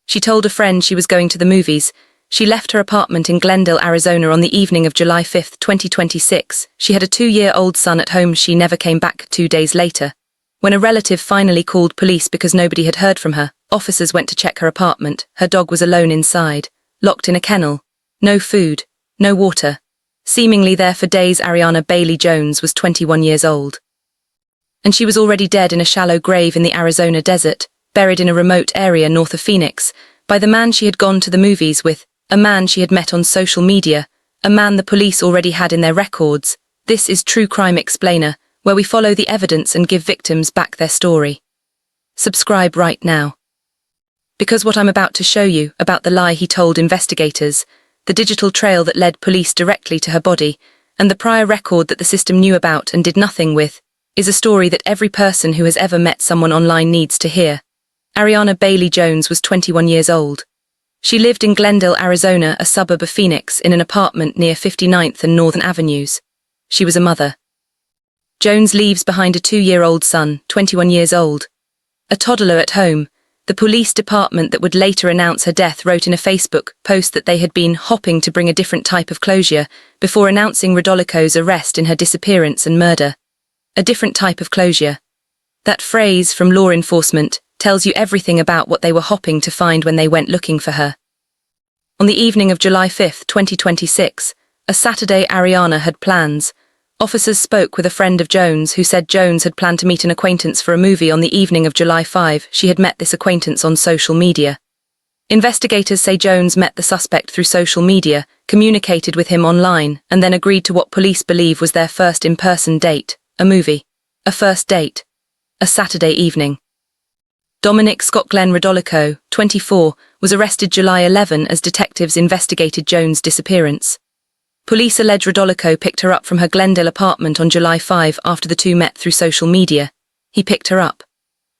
She told a friend she was going to the movies. She left her apartment in Glendale, Arizona on the evening of July 5, 2026. She had a 2-year-old son at home. She never came back 2 days later. When a relative finally called police because nobody had heard from her, officers went to check her apartment. Her dog was alone inside, locked in a kennel. No food, no water. Seemingly there for days. Arianna Bailey Jones was 21 years old. And she was already dead in a shallow grave in the Arizona desert, buried in a remote area north of Phoenix, by the man she had gone to the movies with, a man she had met on social media, a man the police already had in their records. This is True Crime Explainer, where we follow the evidence and give victims back their story. Subscribe right now. Because what I'm about to show you about the lie he told investigators, the digital trail that led police directly to her body, and the prior record that the system knew about and did nothing with, is a story that every person who has ever met someone online needs to hear. Arianna Bailey Jones was 21 years old. She lived in Glendale, Arizona, a suburb of Phoenix, in an apartment near 59th and Northern Avenues. She was a mother. Jones leaves behind a 2-year-old son, 21 years old. A toddler at home. The police department that would later announce her death wrote in a Facebook post that they had been hopping to bring a different type of closure before announcing Rodolico's arrest in her disappearance and murder. A different type of closure. That phrase from law enforcement tells you everything about what they were hopping to find when they went looking for her. On the evening of July 5, 2026, a Saturday, Arianna had plans. Officers spoke with a friend of Jones who said Jones had planned to meet an acquaintance for a movie on the evening of July 5. She had met this acquaintance on social media. Investigators say Jones met the suspect through social media, communicated with him online, and then agreed to what police believe was their first in-person date, a movie. A first date. A Saturday evening. Dominic Scot-Glen Rodolico, 24, was arrested July 11 as detectives investigated Jones' disappearance. Police allege Rodolico picked her up from her Glendale apartment on July 5 after the two met through social media. He picked her up.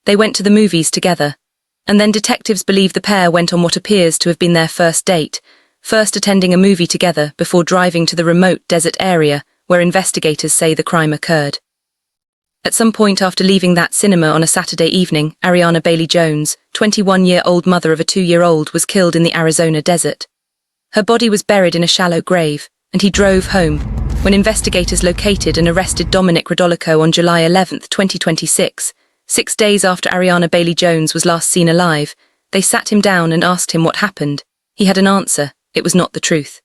They went to the movies together. And then detectives believe the pair went on what appears to have been their first date, first attending a movie together before driving to the remote desert area where investigators say the crime occurred. At some point after leaving that cinema on a Saturday evening, Arianna Bailey Jones, 21-year-old mother of a 2-year-old, was killed in the Arizona desert. Her body was buried in a shallow grave, and he drove home. When investigators located and arrested Dominic Rodolico on July 11, 2026, 6 days after Arianna Bailey Jones was last seen alive, they sat him down and asked him what happened. He had an answer. It was not the truth.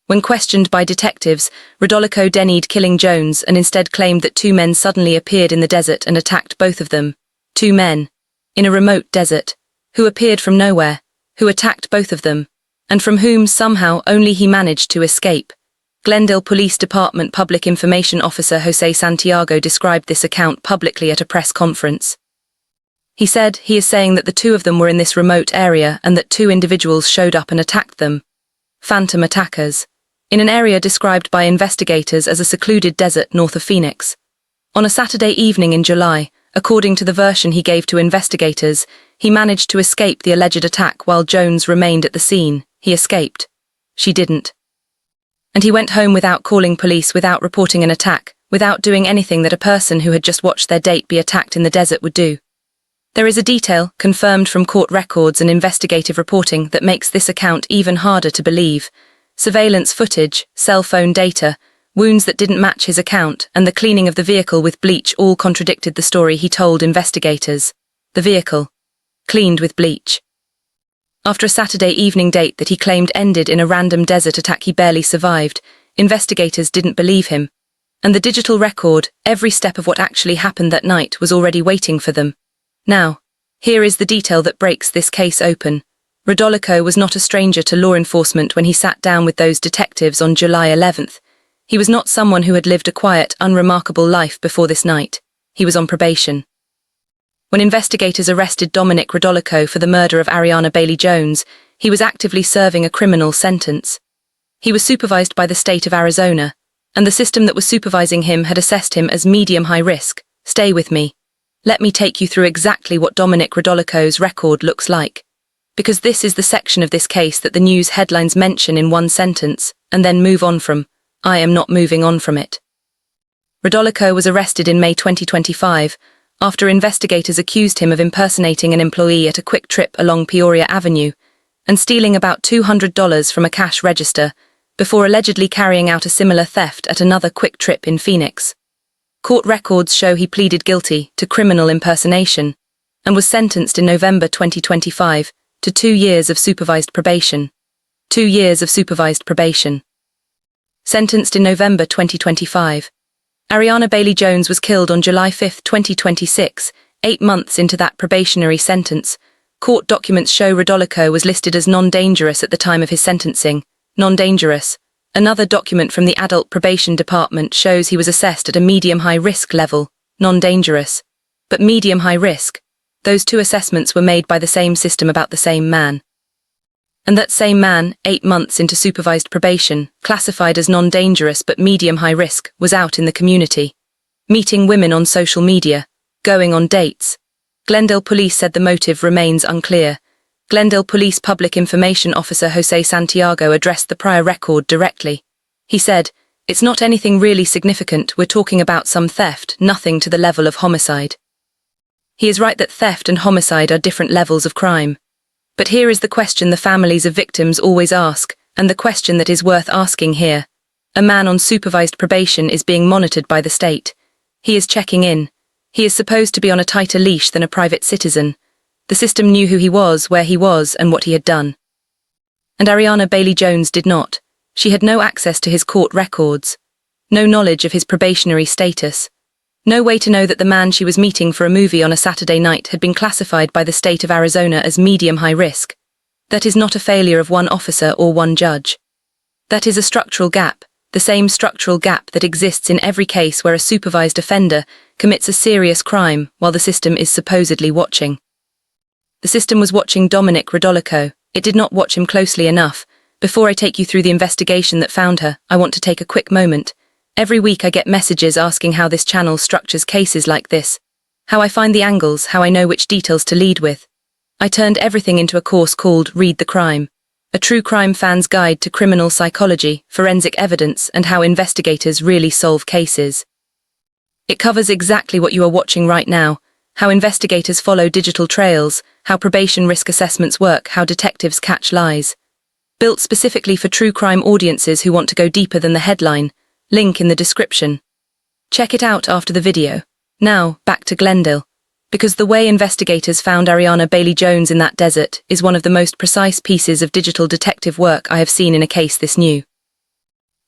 When questioned by detectives, Rodolico denied killing Jones and instead claimed that 2 men suddenly appeared in the desert and attacked both of them. 2 men. In a remote desert. Who appeared from nowhere. Who attacked both of them. And from whom somehow only he managed to escape. Glendale Police Department Public Information Officer Jose Santiago described this account publicly at a press conference. He said he is saying that the 2 of them were in this remote area and that 2 individuals showed up and attacked them. Phantom attackers. In an area described by investigators as a secluded desert north of Phoenix. On a Saturday evening in July, according to the version he gave to investigators, he managed to escape the alleged attack while Jones remained at the scene. He escaped. She didn't. And he went home without calling police, without reporting an attack, without doing anything that a person who had just watched their date be attacked in the desert would do. There is a detail, confirmed from court records and investigative reporting, that makes this account even harder to believe. Surveillance footage, cell phone data, wounds that didn't match his account, and the cleaning of the vehicle with bleach all contradicted the story he told investigators. The vehicle. Cleaned with bleach. After a Saturday evening date that he claimed ended in a random desert attack he barely survived, investigators didn't believe him. And the digital record, every step of what actually happened that night, was already waiting for them. Now, here is the detail that breaks this case open. Rodolico was not a stranger to law enforcement when he sat down with those detectives on July 11th. He was not someone who had lived a quiet, unremarkable life before this night. He was on probation. When investigators arrested Dominic Rodolico for the murder of Arianna Bailey Jones, he was actively serving a criminal sentence. He was supervised by the state of Arizona, and the system that was supervising him had assessed him as medium-high risk. Stay with me. Let me take you through exactly what Dominic Rodolico's record looks like. Because this is the section of this case that the news headlines mention in one sentence, and then move on from. I am not moving on from it. Rodolico was arrested in May 2025, after investigators accused him of impersonating an employee at a quick trip along Peoria Avenue and stealing about $200 from a cash register before allegedly carrying out a similar theft at another quick trip in Phoenix. Court records show he pleaded guilty to criminal impersonation and was sentenced in November 2025 to 2 years of supervised probation. 2 years of supervised probation. Sentenced in November 2025. Arianna Bailey Jones was killed on July 5, 2026, 8 months into that probationary sentence. Court documents show Rodolico was listed as non-dangerous at the time of his sentencing. Non-dangerous. Another document from the Adult Probation Department shows he was assessed at a medium-high risk level, non-dangerous. But medium-high risk. Those two assessments were made by the same system about the same man. And that same man, 8 months into supervised probation, classified as non-dangerous but medium-high risk, was out in the community, meeting women on social media, going on dates. Glendale Police said the motive remains unclear. Glendale Police Public Information Officer Jose Santiago addressed the prior record directly. He said, "It's not anything really significant, we're talking about some theft, nothing to the level of homicide." He is right that theft and homicide are different levels of crime. But here is the question the families of victims always ask, and the question that is worth asking here. A man on supervised probation is being monitored by the state. He is checking in. He is supposed to be on a tighter leash than a private citizen. The system knew who he was, where he was, and what he had done. And Arianna Bailey Jones did not. She had no access to his court records. No knowledge of his probationary status. No way to know that the man she was meeting for a movie on a Saturday night had been classified by the state of Arizona as medium-high risk. That is not a failure of one officer or one judge. That is a structural gap, the same structural gap that exists in every case where a supervised offender commits a serious crime while the system is supposedly watching. The system was watching Dominic Rodolico. It did not watch him closely enough. Before I take you through the investigation that found her, I want to take a quick moment. Every week I get messages asking how this channel structures cases like this, how I find the angles, how I know which details to lead with. I turned everything into a course called Read the Crime, a true crime fan's guide to criminal psychology, forensic evidence, and how investigators really solve cases. It covers exactly what you are watching right now, how investigators follow digital trails, how probation risk assessments work, how detectives catch lies. Built specifically for true crime audiences who want to go deeper than the headline. Link in the description. Check it out after the video. Now, back to Glendale. Because the way investigators found Arianna Bailey Jones in that desert is one of the most precise pieces of digital detective work I have seen in a case this new.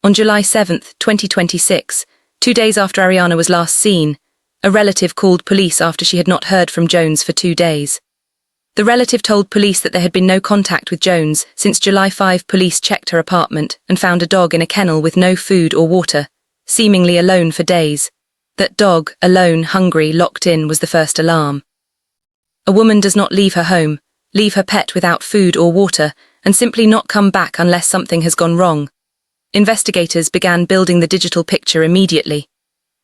On July 7, 2026, 2 days after Arianna was last seen, a relative called police after she had not heard from Jones for 2 days. The relative told police that there had been no contact with Jones since July 5. Police checked her apartment and found a dog in a kennel with no food or water, seemingly alone for days. That dog, alone, hungry, locked in, was the first alarm. A woman does not leave her home, leave her pet without food or water, and simply not come back unless something has gone wrong. Investigators began building the digital picture immediately.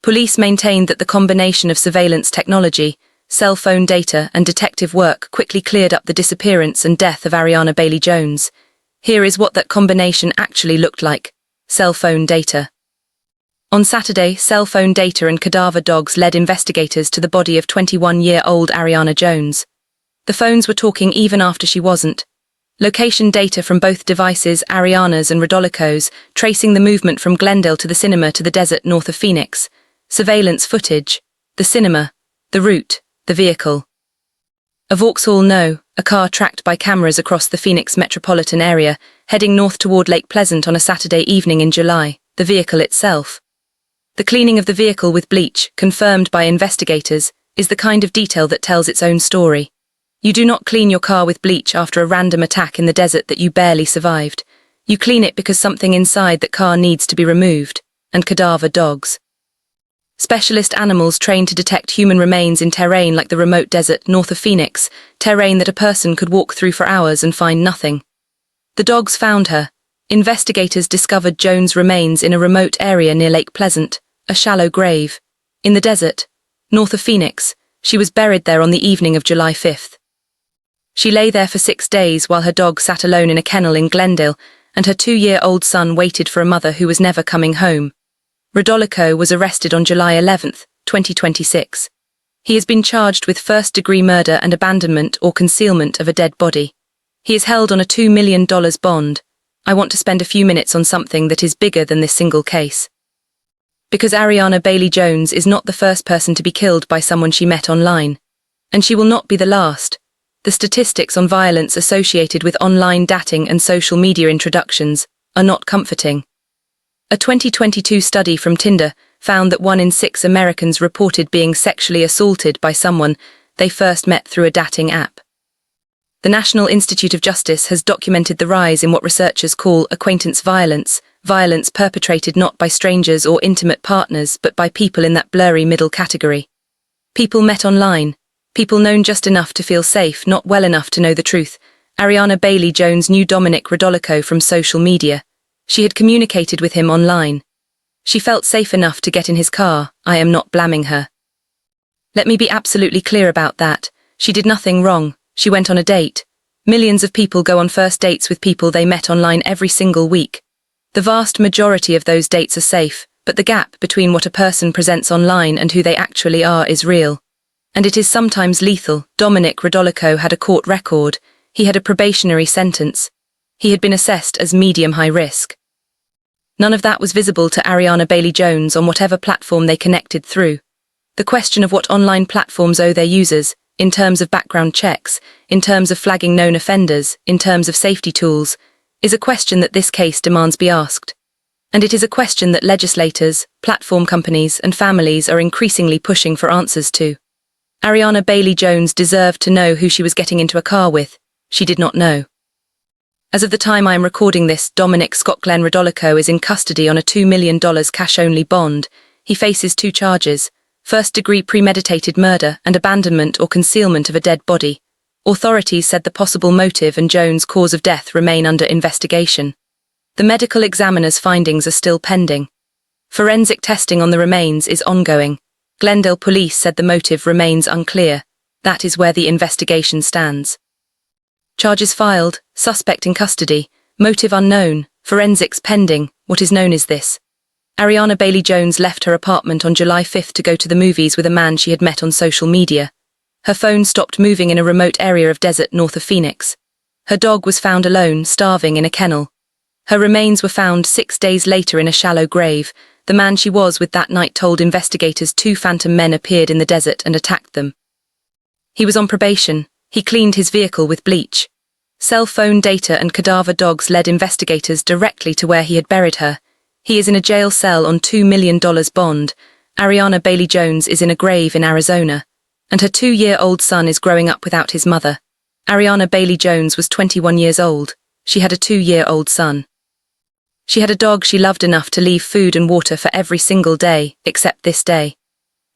Police maintained that the combination of surveillance technology, cell phone data, and detective work quickly cleared up the disappearance and death of Arianna Bailey Jones. Here is what that combination actually looked like. Cell phone data. On Saturday, cell phone data and cadaver dogs led investigators to the body of 21-year-old Arianna Jones. The phones were talking even after she wasn't. Location data from both devices, Arianna's and Rodolico's, tracing the movement from Glendale to the cinema to the desert north of Phoenix. Surveillance footage. The cinema. The route. The vehicle. A Vauxhall No, a car tracked by cameras across the Phoenix metropolitan area, heading north toward Lake Pleasant on a Saturday evening in July. The vehicle itself. The cleaning of the vehicle with bleach, confirmed by investigators, is the kind of detail that tells its own story. You do not clean your car with bleach after a random attack in the desert that you barely survived. You clean it because something inside that car needs to be removed. And cadaver dogs. Specialist animals trained to detect human remains in terrain like the remote desert north of Phoenix, terrain that a person could walk through for hours and find nothing. The dogs found her. Investigators discovered Jones' remains in a remote area near Lake Pleasant, a shallow grave. In the desert, north of Phoenix, she was buried there on the evening of July 5th. She lay there for 6 days while her dog sat alone in a kennel in Glendale, and her 2-year-old son waited for a mother who was never coming home. Rodolico was arrested on July 11, 2026. He has been charged with first-degree murder and abandonment or concealment of a dead body. He is held on a $2 million bond. I want to spend a few minutes on something that is bigger than this single case. Because Arianna Bailey Jones is not the first person to be killed by someone she met online. And she will not be the last. The statistics on violence associated with online dating and social media introductions are not comforting. A 2022 study from Tinder found that 1 in 6 Americans reported being sexually assaulted by someone they first met through a dating app. The National Institute of Justice has documented the rise in what researchers call acquaintance violence, violence perpetrated not by strangers or intimate partners but by people in that blurry middle category. People met online, people known just enough to feel safe, not well enough to know the truth. Arianna Bailey Jones knew Dominic Rodolico from social media. She had communicated with him online. She felt safe enough to get in his car. I am not blaming her. Let me be absolutely clear about that. She did nothing wrong. She went on a date. Millions of people go on first dates with people they met online every single week. The vast majority of those dates are safe, but the gap between what a person presents online and who they actually are is real. And it is sometimes lethal. Dominic Rodolico had a court record. He had a probationary sentence. He had been assessed as medium-high risk. None of that was visible to Arianna Bailey Jones on whatever platform they connected through. The question of what online platforms owe their users, in terms of background checks, in terms of flagging known offenders, in terms of safety tools, is a question that this case demands be asked. And it is a question that legislators, platform companies, and families are increasingly pushing for answers to. Arianna Bailey Jones deserved to know who she was getting into a car with. She did not know. As of the time I am recording this, Dominic Scot-Glen Rodolico is in custody on a $2 million cash-only bond. He faces 2 charges: first-degree premeditated murder and abandonment or concealment of a dead body. Authorities said the possible motive and Jones' cause of death remain under investigation. The medical examiner's findings are still pending. Forensic testing on the remains is ongoing. Glendale police said the motive remains unclear. That is where the investigation stands. Charges filed, suspect in custody, motive unknown, forensics pending. What is known is this: Arianna Bailey Jones left her apartment on July 5th to go to the movies with a man she had met on social media. Her phone stopped moving in a remote area of desert north of Phoenix. Her dog was found alone, starving in a kennel. Her remains were found 6 days later in a shallow grave. The man she was with that night told investigators 2 phantom men appeared in the desert and attacked them. He was on probation. He cleaned his vehicle with bleach. Cell phone data and cadaver dogs led investigators directly to where he had buried her. He is in a jail cell on $2 million bond. Arianna Bailey Jones is in a grave in Arizona. And her 2-year-old son is growing up without his mother. Arianna Bailey Jones was 21 years old. She had a 2-year-old son. She had a dog she loved enough to leave food and water for every single day, except this day.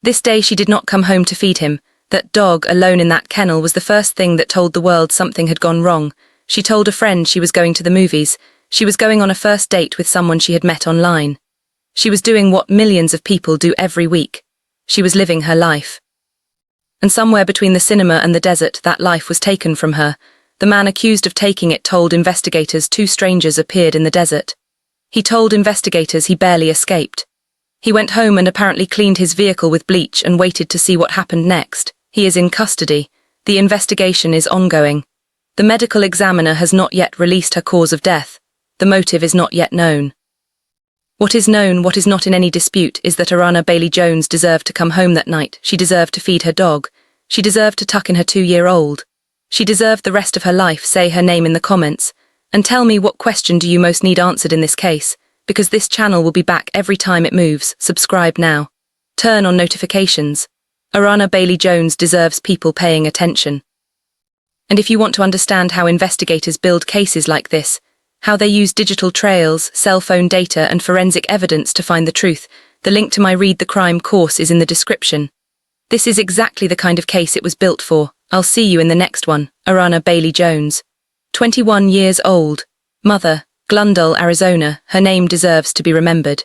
This day she did not come home to feed him. That dog, alone in that kennel, was the first thing that told the world something had gone wrong. She told a friend she was going to the movies. She was going on a first date with someone she had met online. She was doing what millions of people do every week. She was living her life. And somewhere between the cinema and the desert, that life was taken from her. The man accused of taking it told investigators 2 strangers appeared in the desert. He told investigators he barely escaped. He went home and apparently cleaned his vehicle with bleach and waited to see what happened next. He is in custody. The investigation is ongoing. The medical examiner has not yet released her cause of death. The motive is not yet known. What is known, what is not in any dispute, is that Arianna Bailey Jones deserved to come home that night. She deserved to feed her dog. She deserved to tuck in her 2-year-old. She deserved the rest of her life. Say her name in the comments. And tell me, what question do you most need answered in this case? Because this channel will be back every time it moves. Subscribe now. Turn on notifications. Arianna Bailey Jones deserves people paying attention. And if you want to understand how investigators build cases like this, how they use digital trails, cell phone data, and forensic evidence to find the truth, the link to my Read the Crime course is in the description. This is exactly the kind of case it was built for. I'll see you in the next one. Arianna Bailey Jones. 21 years old. Mother, Glendale, Arizona. Her name deserves to be remembered.